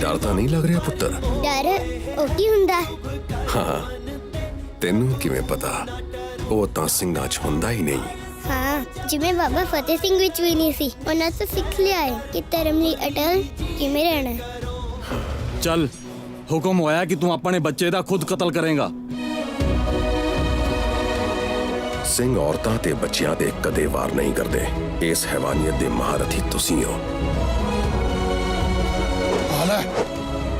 डर तो नहीं लग रहा पुत्र? डर ओ की हुंदा? हाँ तेनू किवें पता? वो तां सिंघां च हुंदा ही नहीं। हाँ जिवें बाबा फतेह सिंह विच भी नहीं सी। उन्हां तो सिख लिया है कि धर्म लई अटल किवें रहना है। चल हुक्म होया कि तू अपने बच्चे दा खुद कत्ल करेगा। सिंह औरतां ते बच्चियां दे कदे वार नहीं करदे। इस हैवानियत दे महारथी तुसीं हो।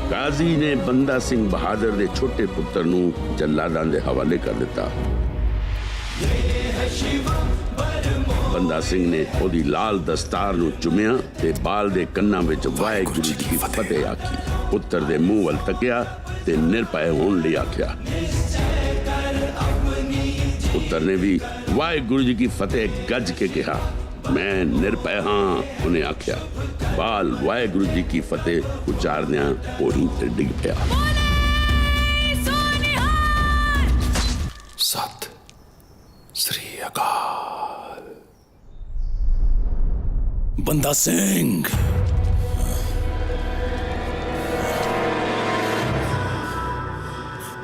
गाजी ने बंदा सिंह बहादुर दे छोटे पुत्र नू जल्लादां दे हवाले कर दिता। बंदा सिंह ने ओदी लाल दस्तार नू चुमिया ते बाल दे कन्नां विच वाहिगुरू जी की फतेह आखी। पुत्र दे मुंह वल तकिया ते निर्भय होण लई आख्या। पुत्र ने भी वाहिगुरू जी की फतेह गज के कहा, मैं निर्भय हाँ। उन्हें आख्या। बाल वाहिगुरू जी की फतेह उचारदियां ओही ते डिग पिया। सत श्री अकाल। बंदा सिंह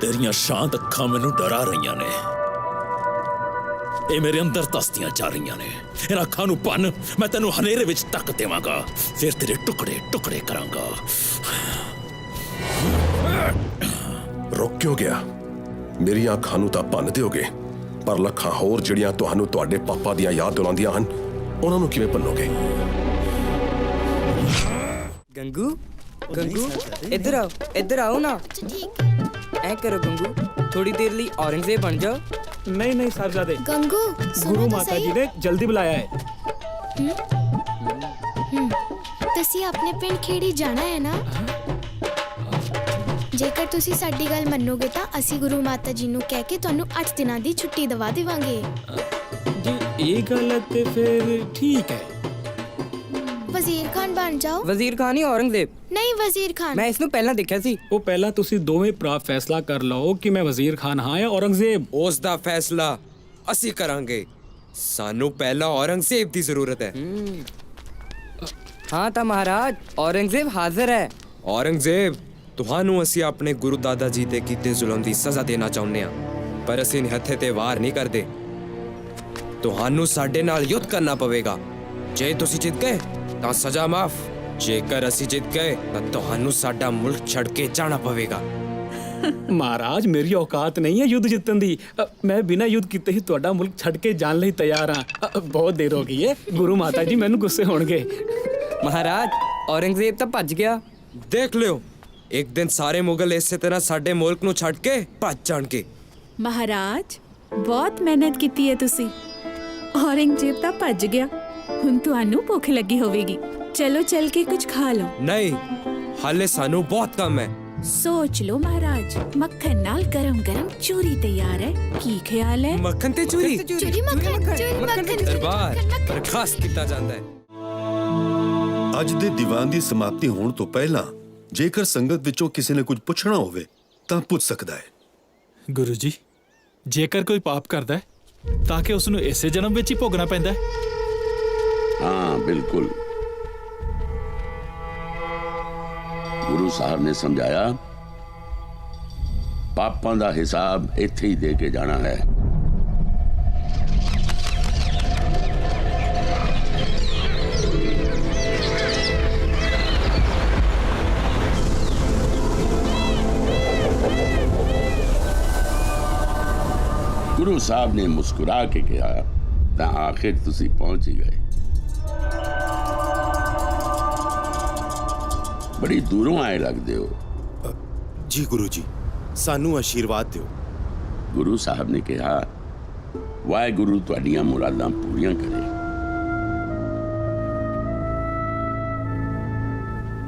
तेरियां शांत अखां मैनू डरा रही ने। ये मेरे अंदर तस्तियां जा रही ने। इन अखां नू भन, मैं तेनू हनेरे विच तक देवांगा, फिर तेरे टुकड़े टुकड़े करांगा। रुक क्यों गया? मेरी अखां नू तां भन्न दिओगे, पर लखां होर जिहड़ियां तुहानू तुहाडे पापा दियां याद दिलाउंदियां हन, उन्हां नू किवें भन्नोगे? गंगू गंगू इधर आओ ना। ऐ करो गंगू, थोड़ी देर लिए औरंगजेब बन जाओ। नहीं नहीं साहबजादे, गंगू गुरु माता जी ने जल्दी बुलाया है। ਤੁਸੀਂ ਆਪਣੇ ਪਿੰਡ ਖੇੜੀ ਜਾਣਾ ਹੈ ਨਾ? ਜੇਕਰ ਤੁਸੀਂ ਸਾਡੀ ਗੱਲ ਮੰਨੋਗੇ ਤਾਂ ਅਸੀਂ ਗੁਰੂ ਮਾਤਾ ਜੀ ਨੂੰ ਕਹਿ ਕੇ ਤੁਹਾਨੂੰ 8 ਦਿਨਾਂ ਦੀ ਛੁੱਟੀ ਦਵਾ ਦੇਵਾਂਗੇ। जी ये गल है ते फिर ठीक है। ਵਜ਼ੀਰ ਖਾਨ ਬਣ ਜਾਓ। ਵਜ਼ੀਰ ਖਾਨ ਹੀ ਔਰੰਗਜ਼ੇਬ? ਨਹੀਂ ਵਜ਼ੀਰ ਖਾਨ। ਮੈਂ ਇਸ ਨੂੰ ਪਹਿਲਾਂ ਦੇਖਿਆ ਸੀ। ਉਹ ਪਹਿਲਾਂ ਤੁਸੀਂ ਦੋਵੇਂ ਭਰਾ ਫੈਸਲਾ ਕਰ ਲਓ ਕਿ ਮੈਂ ਵਜ਼ੀਰ ਖਾਨ ਹਾਂ ਜਾਂ ਔਰੰਗਜ਼ੇਬ। ਉਸ ਦਾ ਫੈਸਲਾ ਅਸੀਂ ਕਰਾਂਗੇ। ਸਾਨੂੰ ਪਹਿਲਾਂ ਔਰੰਗਜ਼ੇਬ ਦੀ ਜ਼ਰੂਰਤ ਹੈ। ਹਾਂ ਤਾਂ ਮਹਾਰਾਜ ਔਰੰਗਜ਼ੇਬ ਹਾਜ਼ਰ ਹੈ। ਔਰੰਗਜ਼ੇਬ, ਤੁਹਾਨੂੰ ਅਸੀਂ ਆਪਣੇ ਗੁਰੂ ਦਾਦਾ ਜੀ ਤੇ ਕੀਤੇ ਜ਼ੁਲਮ ਦੀ ਸਜ਼ਾ ਦੇਣਾ ਚਾਹੁੰਦੇ ਹਾਂ, ਪਰ ਅਸੀਂ ਹੱਥੇ ਤੇ ਵਾਰ ਨਹੀਂ ਕਰਦੇ। ਤੁਹਾਨੂੰ ਸਾਡੇ ਨਾਲ ਯੁੱਧ ਕਰਨਾ ਪਵੇਗਾ। ਜੇ ਤੁਸੀਂ ਜਿੱਤ ਗਏ ਤਾਂ ਸਜ਼ਾ ਮਾਫ, ਜੇਕਰ ਅਸੀਂ ਜਿੱਤ ਗਏ ਤਾਂ ਤੁਹਾਨੂੰ ਸਾਡਾ ਮੁਲਕ ਛੱਡ ਕੇ ਜਾਣਾ ਪਵੇਗਾ। ਮਹਾਰਾਜ ਮੇਰੀ ਔਕਾਤ ਨਹੀਂ ਹੈ ਯੁੱਧ ਜਿੱਤਣ ਦੀ। ਮੈਂ ਬਿਨਾਂ ਯੁੱਧ ਕੀਤੇ ਹੀ ਤੁਹਾਡਾ ਮੁਲਕ ਛੱਡ ਕੇ ਜਾਣ ਲਈ ਤਿਆਰ ਹਾਂ। ਬਹੁਤ ਦੇਰ ਹੋ ਗਈ ਹੈ, ਗੁਰੂ ਮਾਤਾ ਜੀ ਮੈਨੂੰ ਗੁੱਸੇ ਹੋਣਗੇ। ਮਹਾਰਾਜ ਔਰੰਗਜ਼ੇਬ ਤਾਂ ਭੱਜ ਗਿਆ। ਦੇਖ ਲਿਓ, ਇੱਕ ਦਿਨ ਸਾਰੇ ਮੁਗਲ ਇਸੇ ਤਰ੍ਹਾਂ ਸਾਡੇ ਮੁਲਕ ਨੂੰ ਛੱਡ ਕੇ ਭੱਜ ਜਾਣਗੇ। ਮਹਾਰਾਜ ਬਹੁਤ ਮਿਹਨਤ ਕੀਤੀ ਹੈ ਤੁਸੀਂ। ਔਰੰਗਜ਼ੇਬ ਤਾਂ ਭੱਜ ਗਿਆ, ਹੁਣ ਤੁਹਾਨੂੰ ਭੁੱਖ ਲੱਗੀ ਹੋਵੇਗੀ। ਚਲੋ ਚੱਲ ਕੇ ਕੁਝ ਖਾ ਲਓ। ਨਹੀਂ, ਹਾਲੇ ਸਾਨੂੰ ਬਹੁਤ ਕੰਮ ਹੈ। ਸੋਚ ਲਓ ਮਹਾਰਾਜ, ਮੱਖਣ ਨਾਲ ਗਰਮ ਗਰਮ ਚੂਰੀ ਤਿਆਰ ਹੈ। ਕੀ ਖਿਆਲ ਹੈ? ਮੱਖਣ ਤੇ ਚੂਰੀ? ਚੂਰੀ ਮੱਖਣ। ਦਰਬਾਰ ਬਰਖਾਸਤ ਕੀਤਾ ਜਾਂਦਾ ਹੈ। ਅੱਜ ਦੇ ਦੀਵਾਨ ਦੀ ਸਮਾਪਤੀ ਹੋਣ ਤੋਂ ਪਹਿਲਾਂ ਜੇਕਰ ਸੰਗਤ ਵਿੱਚੋਂ ਕਿਸੇ ਨੇ ਕੁਝ ਪੁੱਛਣਾ ਹੋਵੇ ਤਾਂ ਪੁੱਛ ਸਕਦਾ ਹੈ। ਗੁਰੂ ਜੀ, ਜੇਕਰ ਕੋਈ ਪਾਪ ਕਰਦਾ ਹੈ ਤਾਂ ਕਿ ਉਸ ਨੂੰ ਇਸੇ ਜਨਮ ਵਿੱਚ ਹੀ ਭੋਗਣਾ ਪੈਂਦਾ ਹੈ? हाँ बिल्कुल। गुरु साहब ने समझाया, पापां दा हिसाब इत्थे ही दे के जाना है। गुरु साहब ने मुस्कुरा के कहा, तां आखिर तुसी पहुंच ही गए। बड़ी दूरों आए लगते हो। जी गुरु जी, सानू आशीर्वाद दियो। गुरु साहब ने कहा, वाहिगुरू तुहाडियां मुरादां पूरियां करे।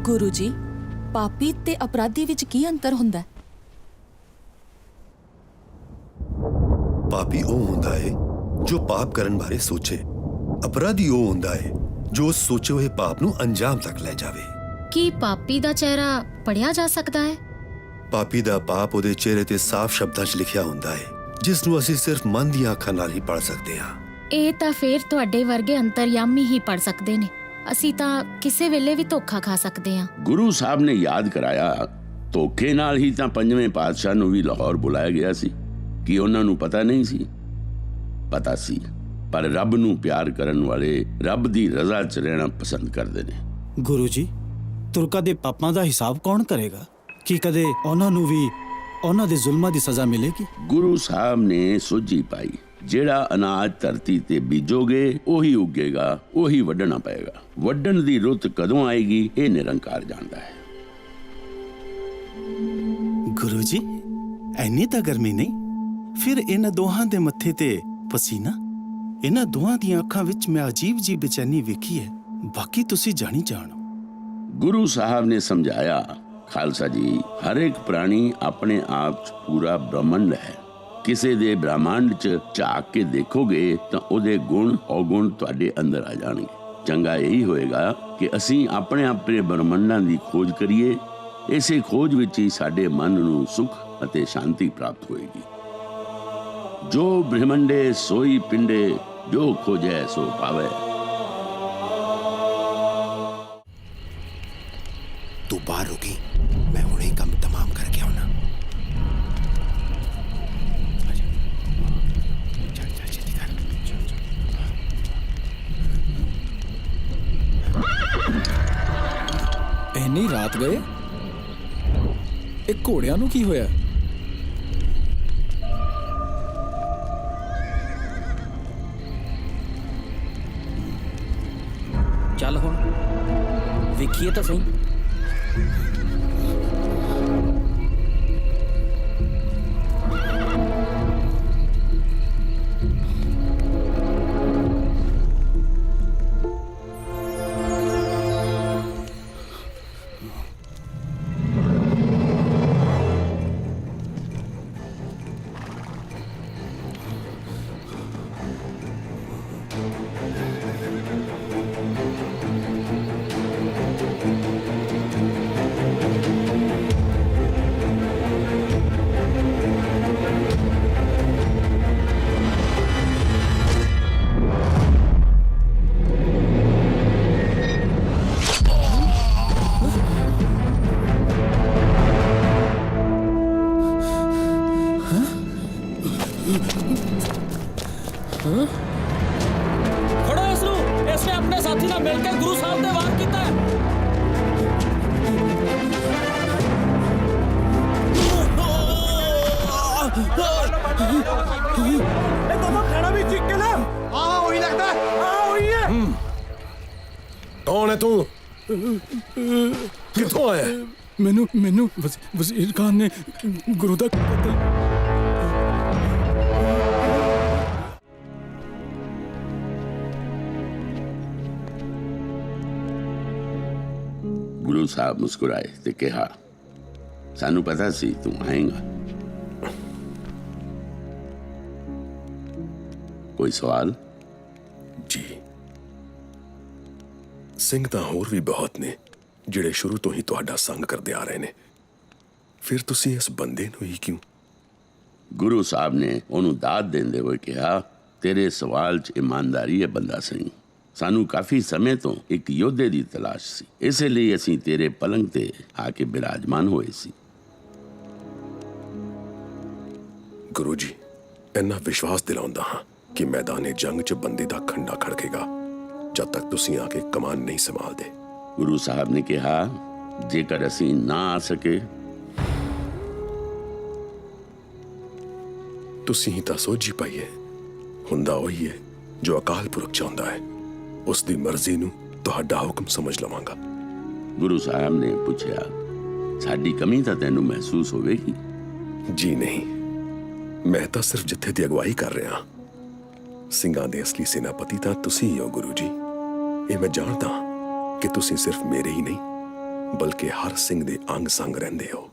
ਗੁਰੂ ਜੀ, ਪਾਪੀ ਤੇ ਅਪਰਾਧੀ ਵਿੱਚ ਕੀ ਅੰਤਰ ਹੁੰਦਾ ਹੈ? ਪਾਪੀ ਉਹ ਹੁੰਦਾ ਹੈ ਜੋ ਪਾਪ ਕਰਨ ਬਾਰੇ ਸੋਚੇ। ਅਪਰਾਧੀ ਉਹ ਹੁੰਦਾ ਹੈ ਜੋ ਸੋਚੇ ਹੋਏ ਪਾਪ ਨੂੰ ਅੰਜਾਮ ਤੱਕ ਲੈ ਜਾਵੇ। ਕੀ ਪਾਪੀ ਦਾ ਚਿਹਰਾ ਪੜਿਆ ਜਾ ਸਕਦਾ ਹੈ? ਪਾਪੀ ਦਾ ਪਾਪ ਉਹਦੇ ਚਿਹਰੇ ਤੇ ਸਾਫ਼ ਸ਼ਬਦਾਂ 'ਚ ਲਿਖਿਆ ਹੁੰਦਾ ਹੈ, ਜਿਸ ਨੂੰ ਅਸੀਂ ਸਿਰਫ ਮਨ ਦੀਆਂ ਅੱਖਾਂ ਨਾਲ ਹੀ ਪੜ੍ਹ ਸਕਦੇ ਹਾਂ। ਇਹ ਤਾਂ ਫੇਰ ਤੁਹਾਡੇ ਵਰਗੇ ਅੰਤਰਯਾਮੀ ਹੀ ਪੜ ਸਕਦੇ ਨੇ। ਅਸੀਂ ਤਾਂ ਕਿਸੇ ਵੇਲੇ ਵੀ ਧੋਖਾ ਖਾ ਸਕਦੇ ਹਾਂ। ਗੁਰੂ ਸਾਹਿਬ ਨੇ ਯਾਦ ਕਰਾਇਆ, ਧੋਖੇ ਨਾਲ ਹੀ ਤਾਂ ਪੰਜਵੇਂ ਪਾਤਸ਼ਾਹ ਨੂੰ ਵੀ ਲਾਹੌਰ ਬੁਲਾਇਆ ਗਿਆ ਸੀ। ਕਿ ਉਹਨਾਂ ਨੂੰ ਪਤਾ ਨਹੀਂ ਸੀ? ਪਤਾ ਸੀ, ਪਰ ਰੱਬ ਨੂੰ ਪਿਆਰ ਕਰਨ ਵਾਲੇ ਰੱਬ ਦੀ ਰਜ਼ਾ 'ਚ ਰਹਿਣਾ ਪਸੰਦ ਕਰਦੇ ਨੇ। ਗੁਰੂ ਜੀ, ਤੁਰਕਾਂ ਦੇ ਪਾਪਾਂ ਦਾ ਹਿਸਾਬ ਕੌਣ ਕਰੇਗਾ? ਕੀ ਕਦੇ ਉਹਨਾਂ ਨੂੰ ਵੀ ਉਹਨਾਂ ਦੇ ਜ਼ੁਲਮਾਂ ਦੀ ਸਜ਼ਾ ਮਿਲੇਗੀ? ਗੁਰੂ ਸਾਹਿਬ ਨੇ ਸੋਝੀ ਪਾਈ, ਜਿਹੜਾ ਅਨਾਜ ਧਰਤੀ ਤੇ ਬੀਜੋਗੇ ਉਹੀ ਉੱਗੇਗਾ, ਉਹੀ ਵੱਢਣਾ ਪਏਗਾ। ਵੱਢਣ ਦੀ ਰੁੱਤ ਕਦੋਂ ਆਏਗੀ ਇਹ ਨਿਰੰਕਾਰ ਜਾਣਦਾ ਹੈ। ਗੁਰੂ ਜੀ, ਐਨੀ ਤਾਂ ਗਰਮੀ ਨਹੀਂ, ਫਿਰ ਇਹਨਾਂ ਦੋਹਾਂ ਦੇ ਮੱਥੇ ਤੇ ਪਸੀਨਾ। ਇਹਨਾਂ ਦੋਹਾਂ ਦੀਆਂ ਅੱਖਾਂ ਵਿੱਚ ਮੈਂ ਅਜੀਬ ਜੀ ਬੇਚੈਨੀ ਵੇਖੀ ਹੈ, ਬਾਕੀ ਤੁਸੀਂ ਜਾਣੀ ਜਾਣੋ। ਗੁਰੂ ਸਾਹਿਬ ਨੇ ਸਮਝਾਇਆ, ਖਾਲਸਾ ਜੀ, ਹਰ ਇੱਕ ਪ੍ਰਾਣੀ ਆਪਣੇ ਆਪ 'ਚ ਪੂਰਾ ਬ੍ਰਹਮੰਡ ਹੈ। ਕਿਸੇ ਦੇ ਬ੍ਰਹਮੰਡ 'ਚ ਝਾਕ ਕੇ ਦੇਖੋਗੇ ਤਾਂ ਉਹਦੇ ਗੁਣ ਔਗੁਣ ਤੁਹਾਡੇ ਅੰਦਰ ਆ ਜਾਣਗੇ। ਚੰਗਾ ਇਹੀ ਹੋਏਗਾ ਕਿ ਅਸੀਂ ਆਪਣੇ ਬ੍ਰਹਮੰਡਾਂ ਦੀ ਖੋਜ ਕਰੀਏ। ਇਸੇ ਖੋਜ ਵਿੱਚ ਹੀ ਸਾਡੇ ਮਨ ਨੂੰ ਸੁਖ ਅਤੇ ਸ਼ਾਂਤੀ ਪ੍ਰਾਪਤ ਹੋਏਗੀ। ਜੋ ਬ੍ਰਹਮੰਡੇ ਸੋਈ ਪਿੰਡੇ, ਜੋ ਖੋਜੈ ਸੋ ਪਾਵੇ। ਤੂੰ ਬਾਹਰ ਰੁਕੀ, ਮੈਂ ਹੁਣੇ ਕੰਮ ਤਮਾਮ ਕਰਕੇ ਆਉਣਾ। ਇੰਨੀ ਰਾਤ ਗਏ? ਇਹ ਘੋੜਿਆਂ ਨੂੰ ਕੀ ਹੋਇਆ? ਚੱਲ ਹੁਣ ਵੇਖੀਏ ਤਾਂ ਸਹੀ। ਫੜੋ ਇਸ ਨੂੰ, ਇਸਨੇ ਆਪਣੇ ਸਾਥੀ ਨਾਲ ਮਿਲ ਕੇ ਗੁਰੂ ਸਾਹਿਬ ਤੇ ਵਾਰ ਕੀਤਾ ਹੈ। ਇਹ ਦੋਨੋਂ ਖਾਣਾ ਵੀ ਚੀਕ ਕੇ ਲੈ। ਆਹ ਉਹੀ ਲੱਗਦਾ, ਆਹ ਉਹੀ ਹੈ। ਕੌਣ ਹੈ ਤੂੰ? ਕਿੱਥੋਂ ਆਇਆ? ਮੈਨੂੰ ਵਜ਼ੀਰ ਖਾਨ ਨੇ ਗੁਰੂ ਦਾ ਕਤਲ। ਗੁਰੂ ਸਾਹਿਬ ਮੁਸਕਰਾਏ ਤੇ ਕਿਹਾ, ਸਾਨੂੰ ਪਤਾ ਸੀ ਤੂੰ ਆਏਗਾ। ਕੋਈ ਸਵਾਲ? ਜੀ, ਸਿੰਘ ਤਾਂ ਹੋਰ ਵੀ ਬਹੁਤ ਨੇ ਜਿਹੜੇ ਸ਼ੁਰੂ ਤੋਂ ਹੀ ਤੁਹਾਡਾ ਸੰਗ ਕਰਦੇ ਆ ਰਹੇ ਨੇ। ਫਿਰ ਤੁਸੀਂ ਇਸ ਬੰਦੇ ਨੂੰ ਹੀ ਕਿਉਂ? ਗੁਰੂ ਸਾਹਿਬ ਨੇ ਉਹਨੂੰ ਦਾਤ ਦਿੰਦੇ ਹੋਏ ਕਿਹਾ, ਤੇਰੇ ਸਵਾਲ 'ਚ ਇਮਾਨਦਾਰੀ ਹੈ ਬੰਦਾ ਸਿੰਘ। ਸਾਨੂੰ ਕਾਫੀ ਸਮੇਂ ਤੋਂ ਇੱਕ ਯੋਧੇ ਦੀ ਤਲਾਸ਼ ਸੀ, ਇਸੇ ਲਈ ਅਸੀਂ ਤੇਰੇ ਪਲੰਗ ਤੇ ਆ ਕੇ ਬਿਰਾਜਮਾਨ ਹੋਏ ਸੀ। ਗੁਰੂ ਜੀ, ਇੰਨਾ ਵਿਸ਼ਵਾਸ ਦਿਲਾਉਂਦਾ ਹਾਂ ਕਿ ਮੈਦਾਨੇ ਜੰਗ 'ਚ ਬੰਦੇ ਦਾ ਖੰਡਾ ਖੜਕੇਗਾ ਜਦ ਤੱਕ ਤੁਸੀਂ ਆ ਕੇ ਕਮਾਨ ਨਹੀਂ ਸੰਭਾਲਦੇ। ਗੁਰੂ ਸਾਹਿਬ ਨੇ ਕਿਹਾ, ਜੇਕਰ ਅਸੀਂ ਨਾ ਆ ਸਕੇ ਤੁਸੀਂ ਹੀ ਤਾਂ ਸੋਝੀ ਪਾਈ ਹੈ। ਹੁੰਦਾ ਉਹੀ ਹੈ ਜੋ ਅਕਾਲ ਪੁਰਖ ਚਾਹੁੰਦਾ ਹੈ। ਉਸ ਦੀ ਮਰਜ਼ੀ ਨੂੰ ਤੁਹਾਡਾ ਹੁਕਮ ਸਮਝ ਲਵਾਂਗਾ। ਗੁਰੂ ਸਾਹਿਬ ਨੇ ਪੁੱਛਿਆ, ਸਾਡੀ ਕਮੀ ਤਾਂ ਤੈਨੂੰ ਮਹਿਸੂਸ ਹੋਵੇਗੀ? ਜੀ ਨਹੀਂ, ਮੈਂ ਤਾਂ ਸਿਰਫ ਜੱਥੇ ਦੀ ਅਗਵਾਈ ਕਰ ਰਿਹਾ। ਸਿੰਘਾਂ ਦੇ ਅਸਲੀ ਸੈਨਾਪਤੀ ਤਾਂ ਤੁਸੀਂ ਹੀ ਹੋ ਗੁਰੂ ਜੀ। ਇਹ ਮੈਂ ਜਾਣਦਾ ਕਿ ਤੁਸੀਂ ਸਿਰਫ ਮੇਰੇ ਹੀ ਨਹੀਂ ਬਲਕਿ ਹਰ ਸਿੰਘ ਦੇ ਅੰਗ ਸੰਗ ਰਹਿੰਦੇ ਹੋ।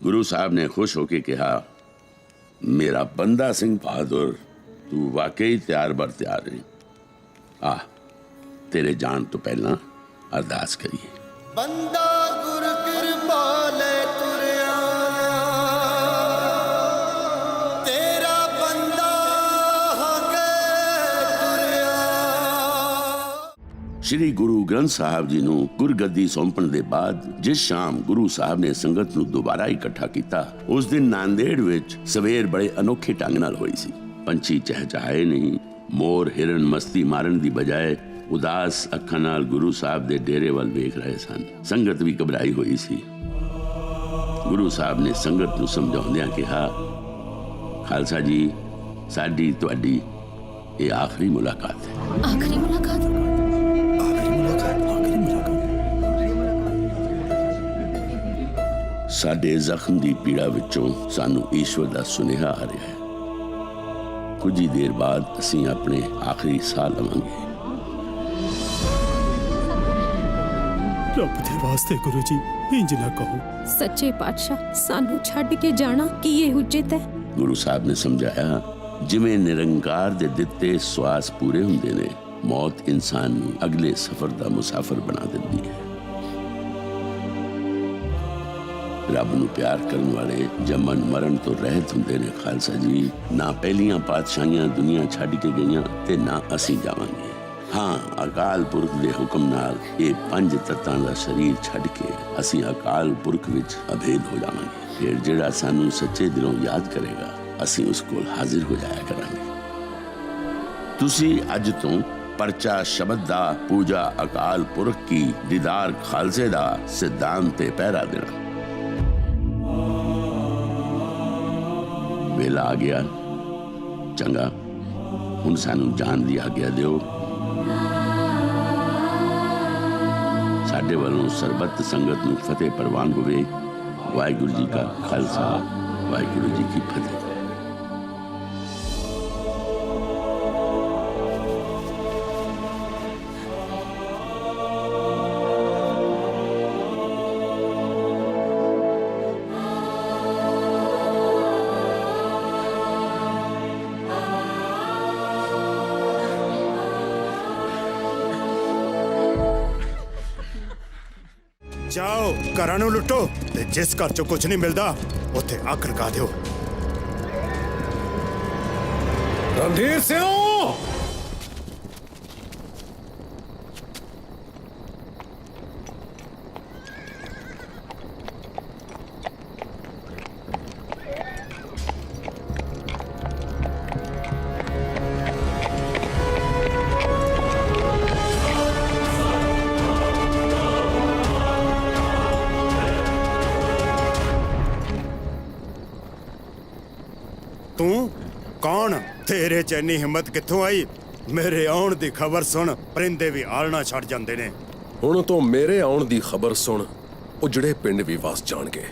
ਗੁਰੂ ਸਾਹਿਬ ਨੇ ਖੁਸ਼ ਹੋ ਕੇ ਕਿਹਾ, ਮੇਰਾ ਬੰਦਾ ਸਿੰਘ ਬਹਾਦਰ, ਤੂੰ ਵਾਕਈ ਤਿਆਰ ਬਰ ਤਿਆਰ ਹੈ। ਆ ਤੇਰੇ ਜਾਣ ਤੋਂ ਪਹਿਲਾਂ ਅਰਦਾਸ ਕਰੀਏ। ਬੰਦਾ ਗੁਰ ਕਿਰਪਾਲੇ ਤੁਰਿਆ, ਤੇਰਾ ਬੰਦਾ ਹਕੇ ਤੁਰਿਆ। श्री गुरु ग्रंथ साहब जी ਨੂੰ ਗੁਰਗੱਦੀ ਸੌਂਪਣ ਦੇ ਬਾਅਦ ਜਿਸ ਸ਼ਾਮ ਗੁਰੂ ਸਾਹਿਬ ਨੇ ਸੰਗਤ ਨੂੰ ਦੁਬਾਰਾ ਇਕੱਠਾ ਕੀਤਾ, ਉਸ ਦਿਨ ਨਾਂਦੇੜ ਵਿੱਚ ਸਵੇਰ ਬੜੇ ਅਨੋਖੇ ਢੰਗ ਨਾਲ ਹੋਈ ਸੀ। ਪੰਛੀ ਚਹਿਚਹਾਏ ਨਹੀਂ, ਮੋਰ ਹਿਰਨ ਮਸਤੀ ਮਾਰਨ ਦੀ ਬਜਾਏ ਉਦਾਸ ਅੱਖਾਂ ਨਾਲ ਗੁਰੂ ਸਾਹਿਬ ਦੇ ਡੇਰੇ ਵੱਲ ਵੇਖ ਰਹੇ ਸਨ। ਸੰਗਤ ਵੀ ਘਬਰਾਈ ਹੋਈ ਸੀ। ਗੁਰੂ ਸਾਹਿਬ ਨੇ ਸੰਗਤ ਨੂੰ ਸਮਝਾਉਂਦਿਆਂ ਕਿਹਾ, ਖਾਲਸਾ ਜੀ, ਸਾਡੀ ਤੁਹਾਡੀ ਇਹ ਆਖਰੀ ਮੁਲਾਕਾਤ ਹੈ। ਆਖਰੀ ਮੁਲਾਕਾਤ? ਸਾਡੇ ਜ਼ਖਮ ਦੀ ਪੀੜਾ ਵਿੱਚੋਂ ਸਾਨੂੰ ਈਸ਼ਵਰ ਦਾ ਸੁਨੇਹਾ ਆ ਰਿਹਾ ਹੈ। ਕੁਝ ਹੀ ਦੇਰ ਬਾਅਦ ਅਸੀਂ ਆਪਣੇ ਆਖਰੀ ਸਾਹ ਲਵਾਂਗੇ। ਰੱਬ ਦੇ ਵਾਸਤੇ ਗੁਰੂ ਜੀ, ਇੰਜ ਨਾ ਕਹੋ। ਸੱਚੇ ਪਾਤਸ਼ਾਹ, ਸਾਨੂੰ ਛੱਡ ਕੇ ਜਾਣਾ ਕੀ ਇਹ ਉਚਿਤ ਹੈ? ਗੁਰੂ ਸਾਹਿਬ ਨੇ ਸਮਝਾਇਆ, ਜਿਵੇਂ ਨਿਰੰਕਾਰ ਦੇ ਦਿੱਤੇ ਸਵਾਸ ਪੂਰੇ ਹੁੰਦੇ ਨੇ, ਮੌਤ ਇਨਸਾਨ ਨੂੰ ਅਗਲੇ ਸਫ਼ਰ ਦਾ ਮੁਸਾਫਰ ਬਣਾ ਦਿੰਦੀ ਹੈ। ਰੱਬ ਨੂੰ ਪਿਆਰ ਕਰਨ ਵਾਲੇ ਜੰਮਣ ਮਰਨ ਤੋਂ ਰਹਿਤ ਹੁੰਦੇ ਨੇ ਖਾਲਸਾ ਜੀ। ਨਾ ਪਹਿਲੀਆਂ ਪਾਤਸ਼ਾਹੀਆਂ ਦੁਨੀਆ ਛੱਡ ਕੇ ਗਈਆਂ ਤੇ ਨਾ ਅਸੀਂ ਜਾਵਾਂਗੇ। ਹਾਂ, ਅਕਾਲ ਪੁਰਖ ਦੇ ਹੁਕਮ ਨਾਲ ਇਹ 5 ਤੱਤਾਂ ਦਾ ਸਰੀਰ ਛੱਡ ਕੇ ਅਸੀਂ ਅਕਾਲ ਪੁਰਖ ਵਿੱਚ ਅਭੇਦ ਹੋ ਜਾਵਾਂਗੇ। ਫਿਰ ਜਿਹੜਾ ਸਾਨੂੰ ਸੱਚੇ ਦਿਲੋਂ ਯਾਦ ਕਰੇਗਾ, ਅਸੀਂ ਉਸ ਕੋਲ ਹਾਜ਼ਰ ਹੋ ਜਾਇਆ ਕਰਾਂਗੇ। ਤੁਸੀਂ ਅੱਜ ਤੋਂ ਪਰਚਾ ਸ਼ਬਦ ਦਾ, ਪੂਜਾ ਅਕਾਲ ਪੁਰਖ ਕੀ, ਦੀਦਾਰ ਖਾਲਸੇ ਦਾ ਸਿਧਾਂਤ ਤੇ ਪਹਿਰਾ ਦੇਣਾ। ਵੇਲਾ ਆ ਗਿਆ, ਚੰਗਾ, ਹੁਣ ਸਾਨੂੰ ਜਾਣ ਦੀ ਆਗਿਆ ਦਿਓ। ਸਾਡੇ ਵੱਲੋਂ ਸਰਬੱਤ ਸੰਗਤ ਨੂੰ ਫਤਿਹ ਪ੍ਰਵਾਨ ਹੋਵੇ। ਵਾਹਿਗੁਰੂ ਜੀ ਕਾ ਖਾਲਸਾ, ਵਾਹਿਗੁਰੂ ਜੀ ਕੀ ਫਤਿਹ। ਜਾਓ, ਘਰਾਂ ਨੂੰ ਲੁੱਟੋ ਤੇ ਜਿਸ ਘਰ ਚੋਂ ਕੁਝ ਨਹੀਂ ਮਿਲਦਾ ਉੱਥੇ ਅੱਗ ਲਗਾ ਦਿਓ। ਰਣਧੀਰ ਸਿੰਘ, ਤੂੰ ਕੌਣ? ਤੇਰੇ ਚ ਇੰਨੀ ਹਿੰਮਤ ਕਿੱਥੋਂ ਆਈ? ਮੇਰੇ ਆਉਣ ਦੀ ਖਬਰ ਸੁਣ, ਪਰਿੰਦੇ ਵੀ ਆਲਣਾ ਛੱਡ ਜਾਂਦੇ ਨੇ। ਹੁਣ ਤੋਂ ਮੇਰੇ ਆਉਣ ਦੀ ਖਬਰ ਸੁਣ, ਉਜੜੇ ਪਿੰਡ ਵੀ ਵਸ ਜਾਣਗੇ।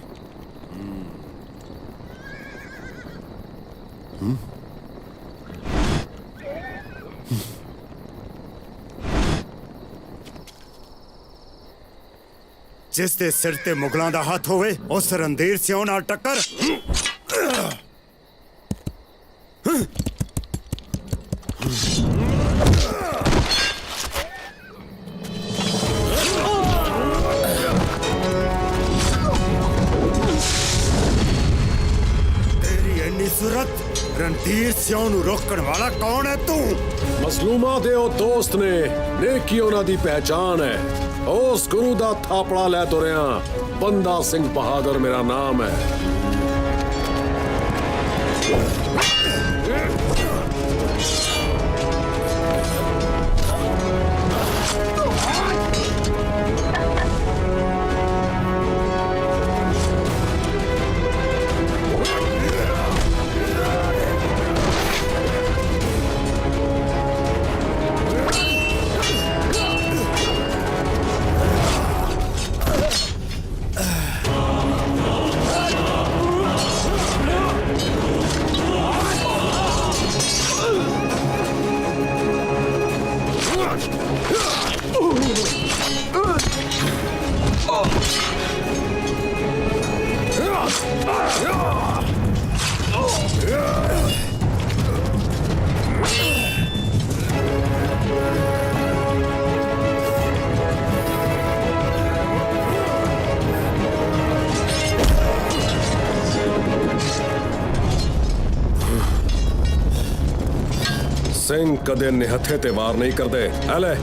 ਜਿਸ ਦੇ ਸਿਰ ਤੇ ਮੁਗਲਾਂ ਦਾ ਹੱਥ ਹੋਵੇ, ਉਸ ਰਣਧੀਰ ਸਿੰਘ ਨਾਲ ਟੱਕਰ। ਤੇਰੀ ਇੰਨੀ ਸੁਰਤ, ਰਣਧੀਰ ਸਿੰਘ ਨੂੰ ਰੋਕਣ ਵਾਲਾ ਕੌਣ ਹੈ ਤੂੰ? ਮਜ਼ਲੂਮਾਂ ਦੇ ਉਹ ਦੋਸਤ ਨੇ, ਨੇਕੀ ਉਹਨਾਂ ਦੀ ਪਹਿਚਾਨ ਹੈ। ਉਸ ਗੁਰੂ ਦਾ ਥਾਪੜਾ ਲੈ ਤੁਰਿਆ, ਬੰਦਾ ਸਿੰਘ ਬਹਾਦਰ ਮੇਰਾ ਨਾਮ ਹੈ। ਸਿੰਘ ਕਦੇ ਨਿਹੱਥੇ ਤੇ ਵਾਰ ਨਹੀਂ ਕਰਦੇ। ਐ ਲੈ,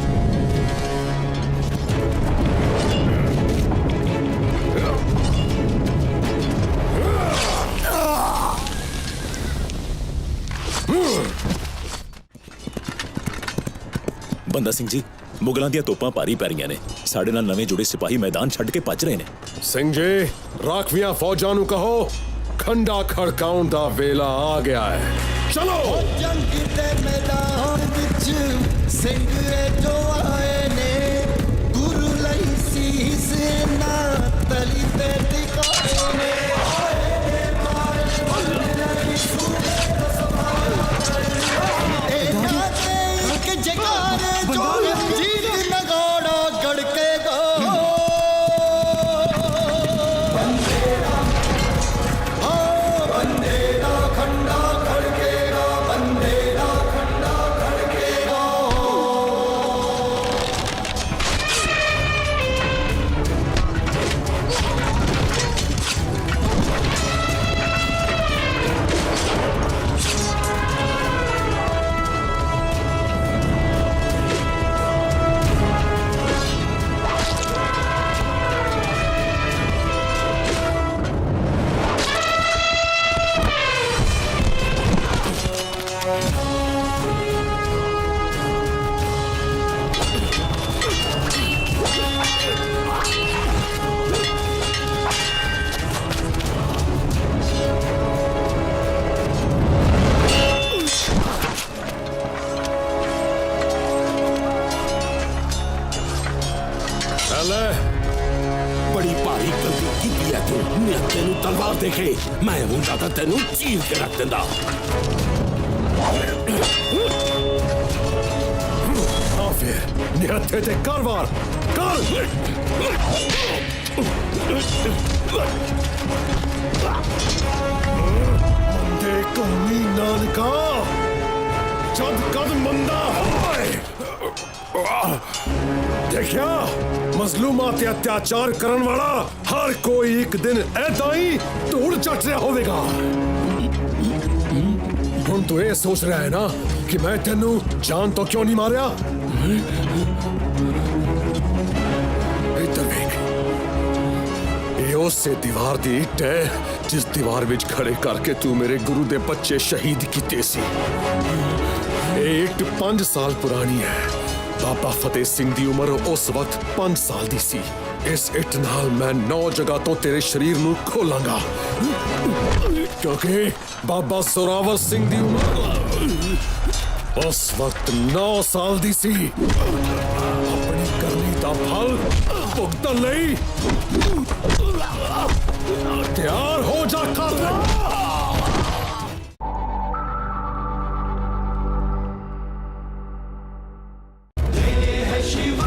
ਬੰਦਾ ਸਿੰਘ ਜੀ, ਮੁਗਲਾਂ ਦੀਆਂ ਤੋਪਾਂ ਭਾਰੀ ਪੈ ਰਹੀਆਂ ਨੇ। ਸਾਡੇ ਨਾਲ ਨਵੇਂ ਜੁੜੇ ਸਿਪਾਹੀ ਮੈਦਾਨ ਛੱਡ ਕੇ ਭੱਜ ਰਹੇ ਨੇ। ਸਿੰਘ ਜੀ, ਰਾਖਵੀਆਂ ਫੌਜਾਂ ਨੂੰ ਕਹੋ ਖੰਡਾ ਖੜਕਾਉਣ ਦਾ ਵੇਲਾ ਆ ਗਿਆ ਹੈ। ਚਲੋ ਜੰਗ ਦੇ ਮੈਦਾਨ ਵਿੱਚ ਸਿੰਘ ਜੋ ਆਏ ਨੇ, ਗੁਰੂ ਲਈ ਸੀਸ ਨਾ ਤਲੀ ਤੇ ਟਿਕਾਏ ਨੇ। बड़ी भारी गलती की है तू। मैं तेनू तलवार देखे मैं हुंदा तां तेनू चीर के रख दिंदा। हाँ फिर निहत्थे ते कर वार कर। मंदे कौमी नानका जद कद मंदा होए। देखिया मजलूमा ते अत्याचार करन वाला हर कोई एक दिन ऐदा ही धूड़ चट रहा होवेगा। हुण तू ये सोच रहा है ना कि मैं तेनू जान तो क्यों नहीं मारिया। इधर देख, ये उसे दीवार दी इट है जिस दीवार विच खड़े करके तू मेरे गुरु दे बच्चे शहीद कीते सी। ये इट 5 साल पुरानी है। बाबा फतेह सिंह दी उम्र उस वक्त 5 साल दी सी। इस इट नाल मैं 9 जगह तो तेरे शरीर नू खोलांगा, क्योंकि बाबा जोरावर सिंह दी उम्र उस वक्त 9 साल दी सी। अपनी करनी दा फल भुगतन लई तैयार हो जा कर। शिव